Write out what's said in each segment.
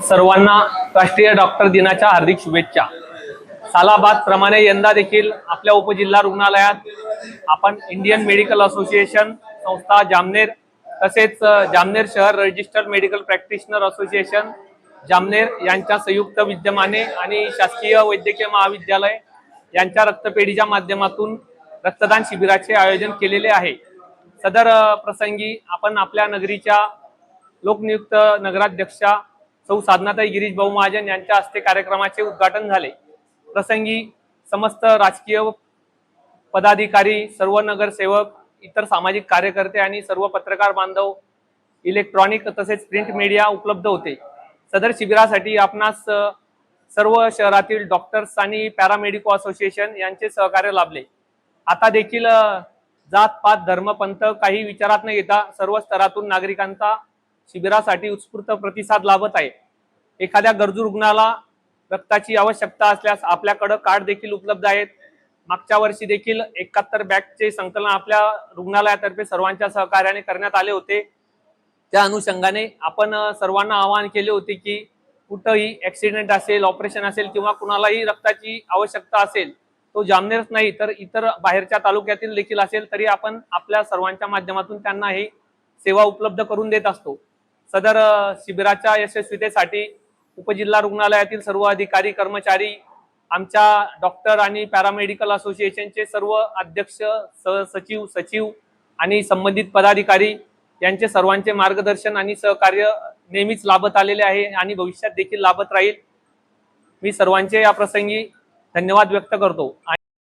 सर्वांना राष्ट्रीय डॉक्टर दिनाच्या हार्दिक शुभेच्छा। सालाबाद प्रमाणे यंदा देखील आपल्या उपजिल्हा रुग्णालयात आपण इंडियन मेडिकल असोसिएशन संस्था जामनेर तसेच जामनेर शहर registered medical practitioner association Jamner यांच्या संयुक्त विद्यमाने आणि शासकीय वैद्यकीय महाविद्यालय यांच्या रक्तपेढीच्या माध्यमातून रक्तदान शिबिराचे आयोजन केलेले आहे। सदर प्रसंगी आपण आपल्या नगरीच्या लोकनियुक्त नगराध्यक्षा सौ साधनाताई गिरीश भाऊ महाजन यांच्या हस्ते कार्यक्रमाचे उद्घाटन झाले। प्रसंगी समस्त राजकीय पदाधिकारी, सर्व नगरसेवक, इतर सामाजिक कार्यकर्ते आणि सर्व पत्रकार बांधव, इलेक्ट्रॉनिक तसेच प्रिंट मीडिया उपलब्ध होते। सदर शिबिरासाठी आपणास सर्व शहरातील डॉक्टर्स आणि पॅरामेडिको असोसिएशन यांचे सहकार्य लाभले। आता देखील जात पात धर्म पंथ काही विचारात न घेता सर्व स्तरातून नागरिकांचा शिबिरासाठी उत्स्फूर्त प्रतिसाद लाभत आहे। एखाद्या गरजू रुग्णाला रक्ताची आवश्यकता असल्यास आपल्याकडे कार्ड देखील उपलब्ध आहेत। मागच्या वर्षी देखील 71 बॅगचे संकलन आपल्या रुग्णालयातर्फे सर्वांच्या सहकार्याने करण्यात आले होते। त्या अनुषंगाने आपण सर्वांना आवाहन केले होते की कुठेही ऍक्सिडेंट असेल, ऑपरेशन असेल किंवा कुणालाही रक्ताची आवश्यकता असेल, तो जामनेरच नाही तर इतर बाहेरच्या तालुक्यातील देखील असेल तरी आपण आपल्या सर्वांच्या माध्यमातून त्यांना ही सेवा उपलब्ध करून देत असतो। सदर शिबिराच्या यशस्वीतेसाठी उपजिल्हा रुग्णालयातील सर्व अधिकारी कर्मचारी, आमच्या डॉक्टर आणि पॅरामेडिकल असोसिएशनचे सर्व अध्यक्ष, सचिव आणि संबंधित पदाधिकारी यांचे सर्वांचे मार्गदर्शन आणि सहकार्य नेहमीच लाभत आलेले आहे आणि भविष्यात देखील लाभत राहील। मी सर्वांचे या प्रसंगी धन्यवाद व्यक्त करतो।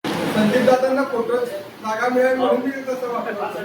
संदीप दादांना फोटो जागा मिळेल म्हणून मी तसं वाटतं।